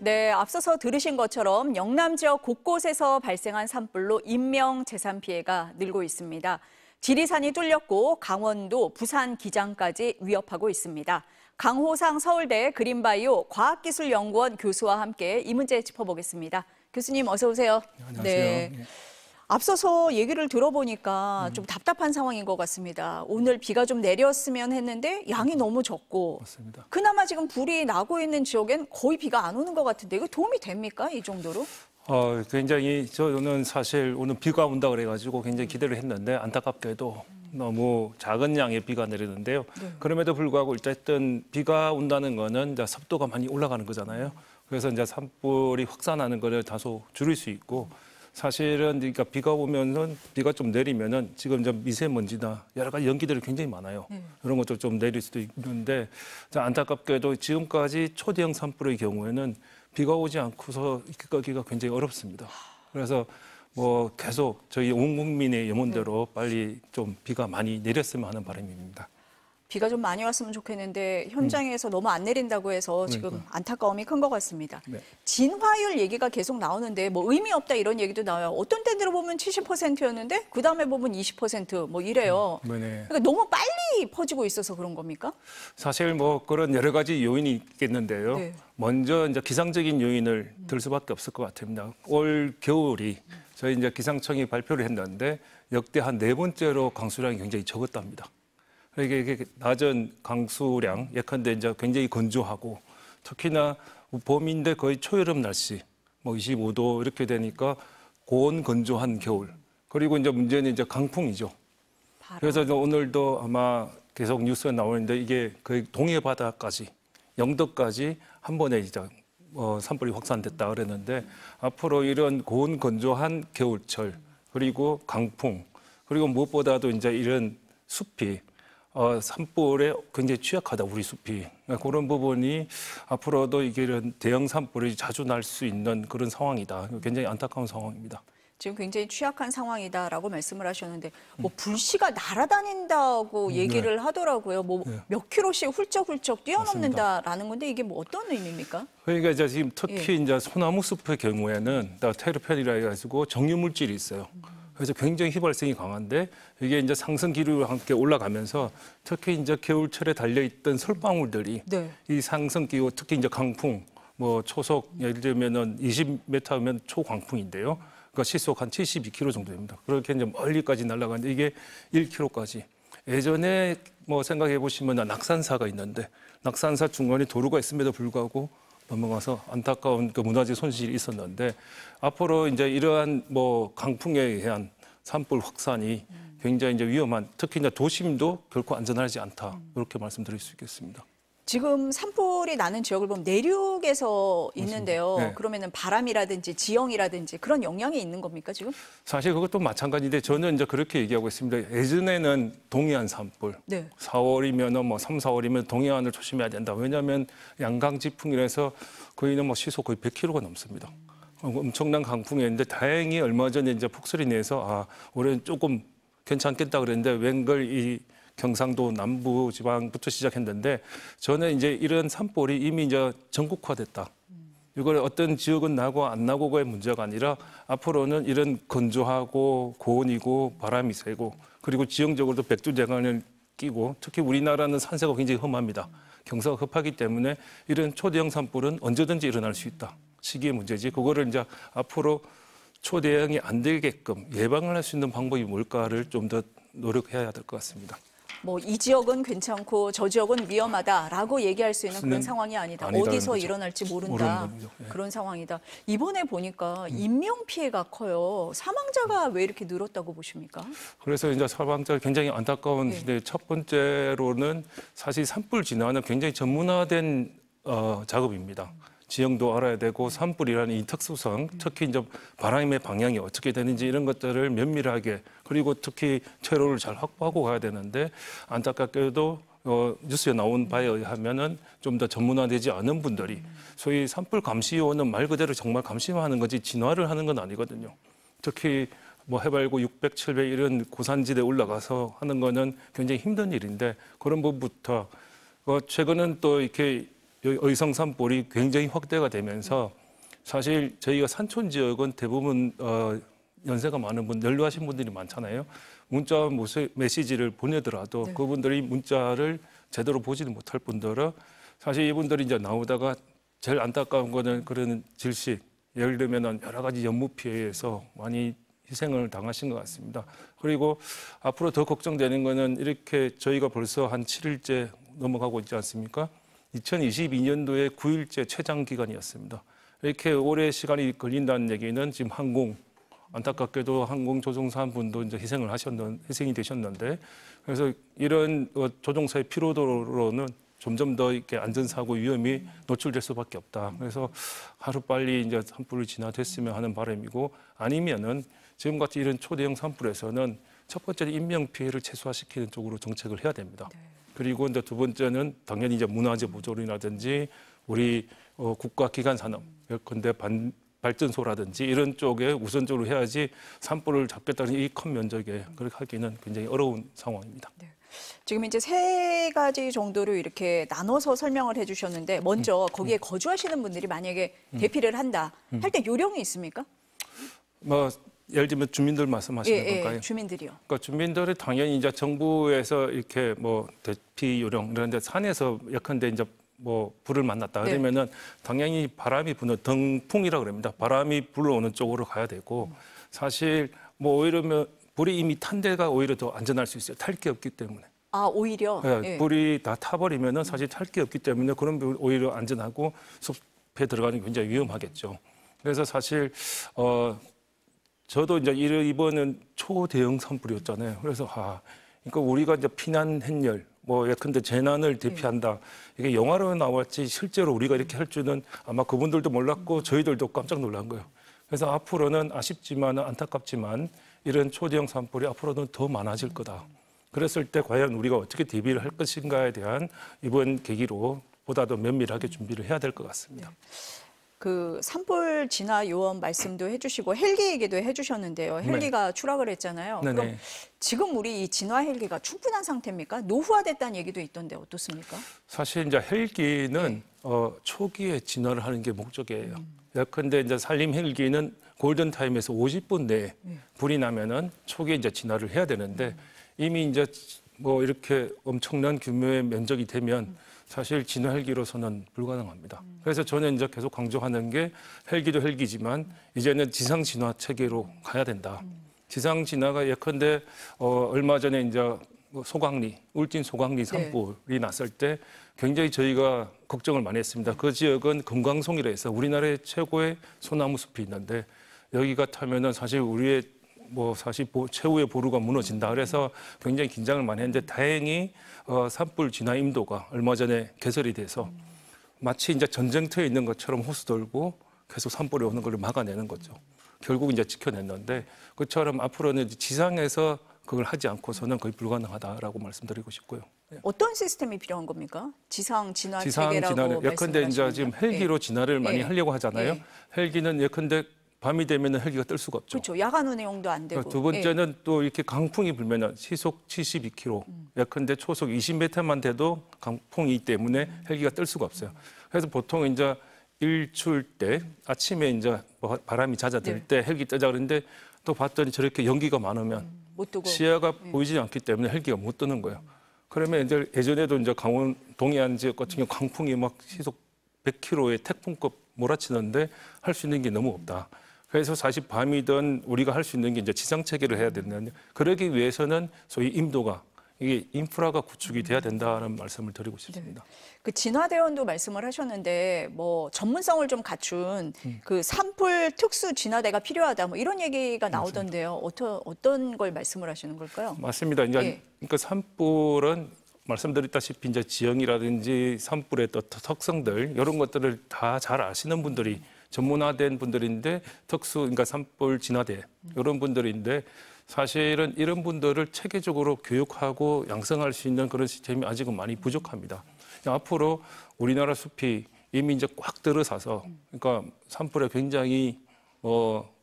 네, 앞서서 들으신 것처럼 영남 지역 곳곳에서 발생한 산불로 인명 재산 피해가 늘고 있습니다. 지리산이 뚫렸고 강원도, 부산 기장까지 위협하고 있습니다. 강호상 서울대 그린바이오 과학기술연구원 교수와 함께 이 문제 짚어보겠습니다. 교수님 어서 오세요. 안녕하세요. 네. 앞서서 얘기를 들어보니까 좀 답답한 상황인 것 같습니다. 오늘 비가 좀 내렸으면 했는데 양이 너무 적고 맞습니다. 그나마 지금 불이 나고 있는 지역엔 거의 비가 안 오는 것 같은데 이거 도움이 됩니까? 이 정도로? 굉장히 저는 사실 오늘 비가 온다 그래가지고 굉장히 기대를 했는데 안타깝게도 너무 작은 양의 비가 내리는데요. 네. 그럼에도 불구하고 어쨌든 비가 온다는 거는 이제 습도가 많이 올라가는 거잖아요. 그래서 이제 산불이 확산하는 거를 다소 줄일 수 있고 사실은 그러니까 비가 오면은 비가 좀 내리면은 지금 좀 미세먼지나 여러 가지 연기들이 굉장히 많아요. 이런 것도 좀 내릴 수도 있는데 안타깝게도 지금까지 초대형 산불의 경우에는 비가 오지 않고서 끄기가 굉장히 어렵습니다. 그래서 뭐 계속 저희 온 국민의 염원대로 빨리 좀 비가 많이 내렸으면 하는 바람입니다. 비가 좀 많이 왔으면 좋겠는데 현장에서 너무 안 내린다고 해서 지금 안타까움이 큰 것 같습니다. 네. 진화율 얘기가 계속 나오는데 뭐 의미 없다 이런 얘기도 나와요. 어떤 때 들어보면 70%였는데 그다음에 보면 20%뭐 이래요. 네네. 그러니까 너무 빨리 퍼지고 있어서 그런 겁니까? 사실 뭐 그런 여러 가지 요인이 있겠는데요. 네. 먼저 이제 기상적인 요인을 들 수밖에 없을 것 같습니다. 올 겨울이 저희 이제 기상청이 발표를 했는데 역대 한 4번째로 강수량이 굉장히 적었답니다. 이게 낮은 강수량, 예컨대 이제 굉장히 건조하고 특히나 봄인데 거의 초여름 날씨, 뭐 25도 이렇게 되니까 고온 건조한 겨울. 그리고 이제 문제는 이제 강풍이죠. 그래서 오늘도 아마 계속 뉴스에 나오는데 이게 거의 동해 바다까지, 영도까지 한 번에 이제 산불이 확산됐다 그랬는데 앞으로 이런 고온 건조한 겨울철 그리고 강풍 그리고 무엇보다도 이제 이런 숲이 산불에 굉장히 취약하다, 우리 숲이. 그런 부분이 앞으로도 이게 이런 대형 산불이 자주 날 수 있는 그런 상황이다. 굉장히 안타까운 상황입니다. 지금 굉장히 취약한 상황이다라고 말씀을 하셨는데 뭐 불씨가 날아다닌다고 얘기를 하더라고요. 뭐 몇 킬로씩 훌쩍훌쩍 뛰어넘는다라는 건데 이게 뭐 어떤 의미입니까? 그러니까 이제 지금 특히 이제 소나무 숲의 경우에는 테르펜이라 해가지고 정유 물질이 있어요. 그래서 굉장히 휘발성이 강한데 이게 이제 상승 기류와 함께 올라가면서 특히 이제 겨울철에 달려있던 솔방울들이 이 상승 기후 특히 이제 강풍 뭐 초속 예를 들면은 20m면 초강풍인데요. 그러니까 시속 한 72km 정도 됩니다. 그렇게 이제 멀리까지 날아가는데 이게 1km까지. 예전에 뭐 생각해 보시면 낙산사가 있는데 낙산사 중간에 도로가 있음에도 불구하고 넘어가서 안타까운 그 문화재 손실이 있었는데 앞으로 이제 이러한 뭐 강풍에 의한 산불 확산이 굉장히 이제 위험한 특히 이제 도심도 결코 안전하지 않다 이렇게 말씀드릴 수 있겠습니다. 지금 산불이 나는 지역을 보면 내륙에서 있는데요. 네. 그러면은 바람이라든지 지형이라든지 그런 영향이 있는 겁니까 지금? 사실 그것도 마찬가지인데 저는 이제 그렇게 얘기하고 있습니다. 예전에는 동해안 산불, 4월이면 뭐 3, 4월이면 동해안을 조심해야 된다. 왜냐하면 양강지풍이라서 거의는 뭐 시속 거의 100km가 넘습니다. 엄청난 강풍이었는데 다행히 얼마 전에 이제 폭설이 내서 올해는 조금 괜찮겠다 그랬는데 웬걸 이 경상도 남부 지방부터 시작했는데 저는 이제 이런 산불이 이미 이제 전국화됐다. 이걸 어떤 지역은 나고 안 나고의 문제가 아니라 앞으로는 이런 건조하고 고온이고 바람이 세고 그리고 지형적으로도 백두대간을 끼고 특히 우리나라는 산세가 굉장히 험합니다. 경사가 급하기 때문에 이런 초대형 산불은 언제든지 일어날 수 있다. 시기의 문제지. 그거를 이제 앞으로 초대형이 안 되게끔 예방을 할 수 있는 방법이 뭘까를 좀 더 노력해야 될 것 같습니다. 뭐 이 지역은 괜찮고 저 지역은 위험하다라고 얘기할 수 있는 그런 상황이 아니다. 어디서 거죠. 일어날지 모른다. 네. 그런 상황이다. 이번에 보니까 인명 피해가 커요. 사망자가 왜 이렇게 늘었다고 보십니까? 그래서 이제 사망자 굉장히 안타까운데 첫 번째로는 사실 산불 진화는 굉장히 전문화된 작업입니다. 지형도 알아야 되고 산불이라는 이 특수성, 특히 이제 바람의 방향이 어떻게 되는지 이런 것들을 면밀하게 그리고 특히 퇴로를 잘 확보하고 가야 되는데 안타깝게도 뉴스에 나온 바에 의하면은 좀 더 전문화되지 않은 분들이 소위 산불 감시요원은 말 그대로 정말 감시만 하는 거지 진화를 하는 건 아니거든요. 특히 뭐 해발고 600, 700 이런 고산지대에 올라가서 하는 거는 굉장히 힘든 일인데 그런 부분부터 최근은 또 이렇게 의성 산불이 굉장히 확대가 되면서 사실 저희가 산촌 지역은 대부분 연세가 많은 분, 연로하신 분들이 많잖아요. 문자 메시지를 보내더라도 네. 그분들이 문자를 제대로 보지도 못할 뿐더러 사실 이분들이 이제 나오다가 제일 안타까운 거는 그런 질식, 예를 들면 여러 가지 연무 피해에서 많이 희생을 당하신 것 같습니다. 그리고 앞으로 더 걱정되는 거는 이렇게 저희가 벌써 한 7일째 넘어가고 있지 않습니까? 2022년도에 9일째 최장 기간이었습니다. 이렇게 오래 시간이 걸린다는 얘기는 지금 안타깝게도 항공 조종사 한 분도 이제 희생이 되셨는데, 그래서 이런 조종사의 피로도로는 점점 더 이렇게 안전사고 위험이 노출될 수밖에 없다. 그래서 하루빨리 이제 산불이 진화됐으면 하는 바람이고, 아니면은 지금같이 이런 초대형 산불에서는 첫 번째는 인명 피해를 최소화시키는 쪽으로 정책을 해야 됩니다. 네. 그리고 이제 두 번째는 당연히 이제 문화재 보존이라든지 우리 국가 기관 산업, 예컨대 발전소라든지 이런 쪽에 우선적으로 해야지 산불을 잡겠다는 이 큰 면적에 그렇게 하기는 굉장히 어려운 상황입니다. 네. 지금 이제 세 가지 정도로 이렇게 나눠서 설명을 해주셨는데 먼저 거기에 거주하시는 분들이 만약에 대피를 한다 할 때 요령이 있습니까? 뭐 예를 들면 주민들 말씀하시는 건가요? 주민들이요. 그러니까 주민들이 당연히 이제 정부에서 이렇게 뭐 대피 요령 이런데 산에서 예컨대 이제 뭐 불을 만났다 그러면은 당연히 바람이 부는 덩풍이라 그럽니다. 바람이 불러오는 쪽으로 가야 되고 사실 뭐 오히려 불이 이미 탄 데가 오히려 더 안전할 수 있어요. 탈 게 없기 때문에. 아, 오히려? 네, 불이 다 타버리면은 사실 탈 게 없기 때문에 그런 불 오히려 안전하고 숲에 들어가는 게 굉장히 위험하겠죠. 그래서 사실 저도 이제 이번은 초대형 산불이었잖아요. 그래서 그러니까 우리가 이제 피난 행렬 뭐 예컨대 재난을 대피한다. 이게 영화로 나왔지 실제로 우리가 이렇게 할 줄은 아마 그분들도 몰랐고 저희들도 깜짝 놀란 거예요. 그래서 앞으로는 아쉽지만 안타깝지만 이런 초대형 산불이 앞으로는 더 많아질 거다. 그랬을 때 과연 우리가 어떻게 대비를 할 것인가에 대한 이번 계기로 보다 더 면밀하게 준비를 해야 될 것 같습니다. 그 산불 진화 요원 말씀도 해주시고 헬기 얘기도 해주셨는데요. 헬기가 추락을 했잖아요. 네네. 그럼 지금 우리 이 진화 헬기가 충분한 상태입니까? 노후화됐다는 얘기도 있던데 어떻습니까? 사실 이제 헬기는 초기에 진화를 하는 게 목적이에요. 예컨대 이제 산림 헬기는 골든 타임에서 50분 내에 불이 나면은 초기에 이제 진화를 해야 되는데 이미 이제 뭐 이렇게 엄청난 규모의 면적이 되면 사실 진화 헬기로서는 불가능합니다. 그래서 저는 이제 계속 강조하는 게 헬기도 헬기지만 이제는 지상 진화 체계로 가야 된다. 지상 진화가 예컨대 얼마 전에 이제 소강리, 울진 소강리 산불이 났을 때 굉장히 저희가 걱정을 많이 했습니다. 그 지역은 금강송이라 해서 우리나라의 최고의 소나무 숲이 있는데 여기가 타면은 사실 우리의 사실 최후의 보루가 무너진다. 그래서 굉장히 긴장을 많이 했는데 다행히 산불 진화 임도가 얼마 전에 개설이 돼서 마치 이제 전쟁터에 있는 것처럼 호수 돌고 계속 산불이 오는 걸 막아내는 거죠. 결국 이제 지켜냈는데 그처럼 앞으로는 지상에서 그걸 하지 않고서는 거의 불가능하다라고 말씀드리고 싶고요. 어떤 시스템이 필요한 겁니까? 지상 진화 지상 체계라고 진화를 예컨대 이제 지금 헬기로 진화를 많이 하려고 하잖아요. 헬기는 예컨대 밤이 되면 헬기가 뜰 수가 없죠. 그렇죠. 야간 운행용도 안 되고. 두 번째는 또 이렇게 강풍이 불면 시속 72km, 예컨대 초속 20m만 돼도 강풍이기 때문에 헬기가 뜰 수가 없어요. 그래서 보통 이제 일출 때 아침에 이제 바람이 잦아들 때 헬기 뜨자 그러는데 또 봤더니 저렇게 연기가 많으면 못 뜨고. 시야가 보이지 않기 때문에 헬기가 못 뜨는 거예요. 그러면 이제 예전에도 이제 강원 동해안 지역 같은 경우 강풍이 막 시속 100km의 태풍급 몰아치는데 할 수 있는 게 너무 없다. 그래서 사실 밤이든 우리가 할 수 있는 게 이제 지상 체계를 해야 되는데 그러기 위해서는 소위 임도가 이게 인프라가 구축이 돼야 된다는 말씀을 드리고 싶습니다. 그 진화대원도 말씀을 하셨는데 뭐 전문성을 좀 갖춘 그 산불 특수 진화대가 필요하다 뭐 이런 얘기가 나오던데요. 어떤 걸 말씀을 하시는 걸까요? 맞습니다. 이제 그러니까 산불은 말씀드렸다시피 이제 지형이라든지 산불의 또 특성들 이런 것들을 다 잘 아시는 분들이 전문화된 분들인데 그러니까 산불 진화대 이런 분들인데 사실은 이런 분들을 체계적으로 교육하고 양성할 수 있는 그런 시스템이 아직은 많이 부족합니다. 앞으로 우리나라 숲이 이미 이제 꽉 들어서서 그러니까 산불에 굉장히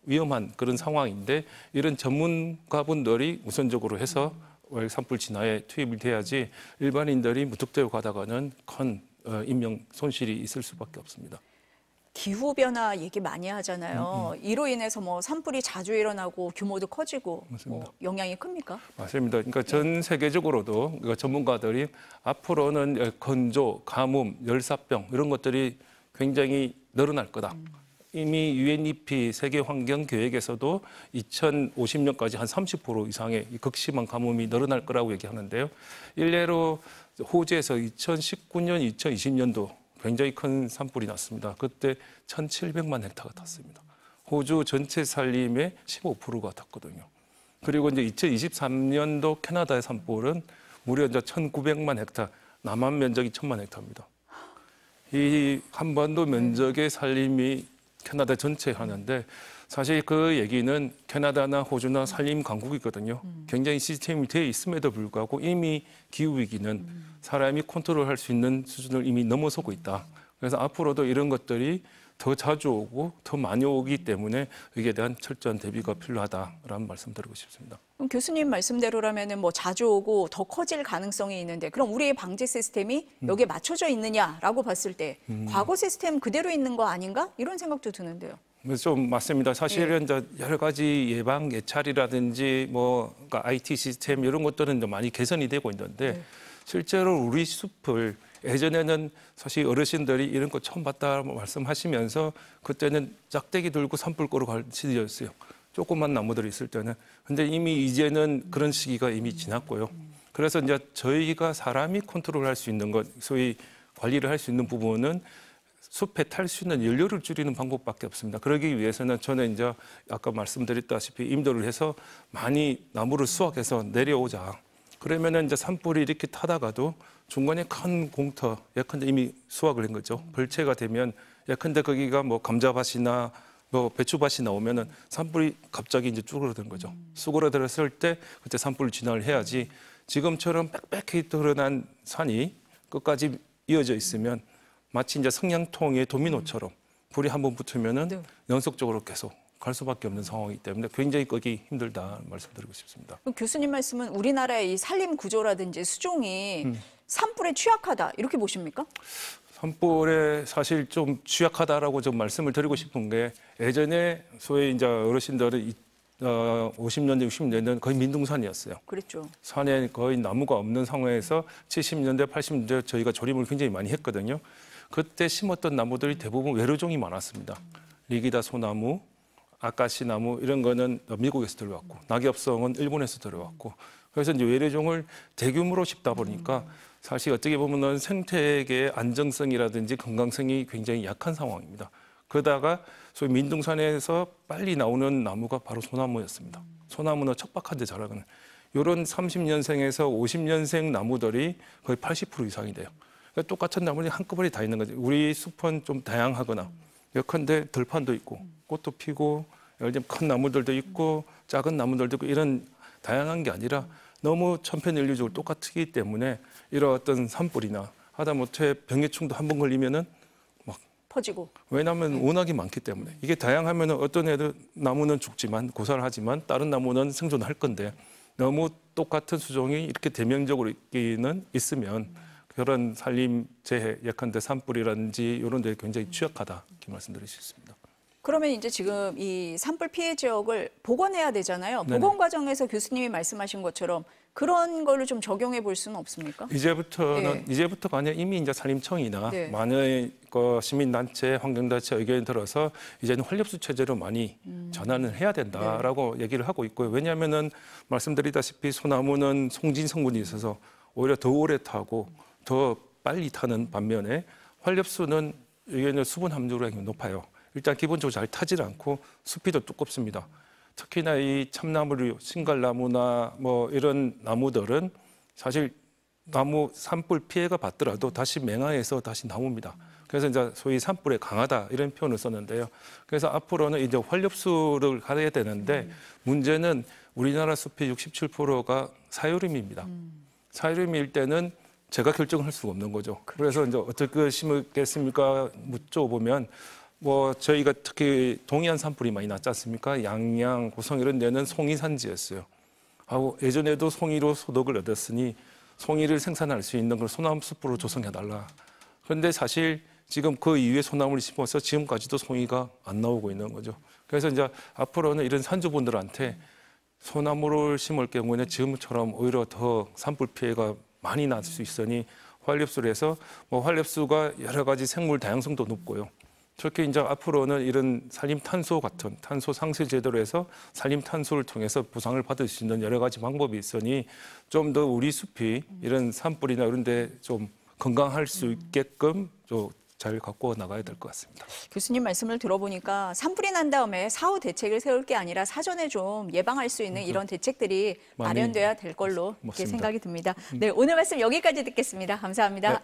위험한 그런 상황인데 이런 전문가분들이 우선적으로 해서 산불 진화에 투입이 돼야지 일반인들이 무턱대고 가다가는 큰 인명 손실이 있을 수밖에 없습니다. 기후 변화 얘기 많이 하잖아요. 이로 인해서 뭐 산불이 자주 일어나고 규모도 커지고 뭐 영향이 큽니까? 맞습니다. 그러니까 전 세계적으로도 전문가들이 앞으로는 건조, 가뭄, 열사병 이런 것들이 굉장히 늘어날 거다. 이미 UNEP 세계환경계획에서도 2050년까지 한 30% 이상의 극심한 가뭄이 늘어날 거라고 얘기하는데요. 일례로 호주에서 2019년, 2020년도 굉장히 큰 산불이 났습니다. 그때 1,700만 헥타가 탔습니다. 호주 전체 산림의 15%가 탔거든요. 그리고 이제 2023년도 캐나다의 산불은 무려 이제 1,900만 헥타, 남한 면적이 1,000만 헥타입니다. 이 한반도 면적의 산림이 캐나다 전체에 하는데 사실 그 얘기는 캐나다나 호주나 산림 강국이거든요. 굉장히 시스템이 되어 있음에도 불구하고 이미 기후위기는 사람이 컨트롤할 수 있는 수준을 이미 넘어서고 있다. 그래서 앞으로도 이런 것들이 더 자주 오고 더 많이 오기 때문에 여기에 대한 철저한 대비가 필요하다라는 말씀 드리고 싶습니다. 그럼 교수님 말씀대로라면은 뭐 자주 오고 더 커질 가능성이 있는데 그럼 우리의 방지 시스템이 여기에 맞춰져 있느냐라고 봤을 때 과거 시스템 그대로 있는 거 아닌가? 이런 생각도 드는데요. 좀 맞습니다. 사실은 이제 여러 가지 예방 예찰이라든지 뭐 그러니까 IT 시스템 이런 것들은 좀 많이 개선이 되고 있는데 실제로 우리 숲을 예전에는 사실 어르신들이 이런 거 처음 봤다 말씀하시면서 그때는 짝대기 들고 산불 끄러 갈 시대였어요. 조그만 나무들이 있을 때는. 근데 이미 이제는 그런 시기가 이미 지났고요. 그래서 이제 저희가 사람이 컨트롤할 수 있는 것, 소위 관리를 할 수 있는 부분은 숲에 탈 수 있는 연료를 줄이는 방법밖에 없습니다. 그러기 위해서는 저는 이제 아까 말씀드렸다시피 인도를 해서 많이 나무를 수확해서 내려오자. 그러면은 이제 산불이 이렇게 타다가도 중간에 큰 공터, 예컨대 이미 수확을 한 거죠. 벌채가 되면 예컨대 거기가 뭐 감자밭이나 뭐 배추밭이 나오면은 산불이 갑자기 이제 쭈그러드는 거죠. 쭈그러들었을 때 그때 산불 진화를 해야지 지금처럼 빽빽히 드러난 산이 끝까지 이어져 있으면 마치 이제 성냥통의 도미노처럼 불이 한번 붙으면은 연속적으로 계속 갈 수밖에 없는 상황이기 때문에 굉장히 끄기 힘들다 말씀드리고 싶습니다. 그럼 교수님 말씀은 우리나라의 이 산림 구조라든지 수종이 산불에 취약하다 이렇게 보십니까? 산불에 사실 좀 취약하다라고 좀 말씀을 드리고 싶은 게 예전에 소위 이제 어르신들은 50년대, 60년대는 거의 민둥산이었어요. 그랬죠. 산에 거의 나무가 없는 상황에서 70년대, 80년대 저희가 조림을 굉장히 많이 했거든요. 그때 심었던 나무들이 대부분 외로종이 많았습니다. 리기다 소나무, 아카시 나무 이런 거는 미국에서 들어왔고 낙엽성은 일본에서 들어왔고 그래서 이제 외래종을 대규모로 심다 보니까 사실 어떻게 보면은 생태계의 안정성이라든지 건강성이 굉장히 약한 상황입니다. 그러다가 소위 민둥산에서 빨리 나오는 나무가 바로 소나무였습니다. 소나무는 척박한 데 자라는 이런 30년생에서 50년생 나무들이 거의 80% 이상이 돼요. 그러니까 똑같은 나무들이 한꺼번에 다 있는 거죠. 우리 숲은 좀 다양하거나 예컨대 들판도 있고 꽃도 피고 예를 들면 큰 나무들도 있고 작은 나무들도 있고 이런 다양한 게 아니라 너무 천편일률적으로 똑같기 때문에 이런 어떤 산불이나 하다못해 병해충도 한 번 걸리면은 막 퍼지고. 왜냐하면 워낙에 많기 때문에 이게 다양하면 어떤 애들 나무는 죽지만 고사를 하지만 다른 나무는 생존할 건데 너무 똑같은 수종이 이렇게 대명적으로 있으면 그런 산림 재해, 예컨대 산불이라든지 이런 데 굉장히 취약하다 이렇게 말씀드릴 수 있습니다. 그러면 이제 지금 이 산불 피해 지역을 복원해야 되잖아요. 네네. 복원 과정에서 교수님이 말씀하신 것처럼 그런 거를 좀 적용해 볼 수는 없습니까? 이제부터가 아니라 이미 이제 산림청이나 많은 시민단체, 환경단체 의견이 들어서 이제는 활력수 체제로 많이 전환을 해야 된다라고 얘기를 하고 있고요. 왜냐하면은 말씀드리다시피 소나무는 송진 성분이 있어서 오히려 더 오래 타고 더 빨리 타는 반면에 활력수는 이게 수분 함유량이 높아요. 일단 기본적으로 잘 타질 않고 숲이도 두껍습니다. 특히나 이 참나무류, 신갈나무나 뭐 이런 나무들은 사실 나무 산불 피해가 받더라도 다시 맹화해서 다시 나옵니다. 그래서 이제 소위 산불에 강하다 이런 표현을 썼는데요. 그래서 앞으로는 이제 활엽수를 가야 되는데 문제는 우리나라 숲의 67%가 사유림입니다. 사유림일 때는 제가 결정할 수가 없는 거죠. 그래서 이제 어떻게 심겠습니까? 묻어보면 뭐 저희가 특히 동해안 산불이 많이 났지 않습니까? 양양, 고성 이런 데는 송이 산지였어요. 하고 예전에도 송이로 소득을 얻었으니 송이를 생산할 수 있는 걸 소나무 숲으로 조성해달라. 그런데 사실 지금 그 이후에 소나무를 심어서 지금까지도 송이가 안 나오고 있는 거죠. 그래서 이제 앞으로는 이런 산주분들한테 소나무를 심을 경우에는 지금처럼 오히려 더 산불 피해가 많이 날 수 있으니 활립수를 해서 활립수가 여러 가지 생물 다양성도 높고요. 저렇게 이제 앞으로는 이런 산림탄소 같은 탄소 상쇄 제도로 해서 산림탄소를 통해서 보상을 받을 수 있는 여러 가지 방법이 있으니 좀 더 우리 숲이 이런 산불이나 이런 데 좀 건강할 수 있게끔 좀 잘 갖고 나가야 될 것 같습니다. 교수님 말씀을 들어보니까 산불이 난 다음에 사후 대책을 세울 게 아니라 사전에 좀 예방할 수 있는 이런 대책들이 마련돼야 될 걸로 이렇게 생각이 듭니다. 네, 오늘 말씀 여기까지 듣겠습니다. 감사합니다. 네.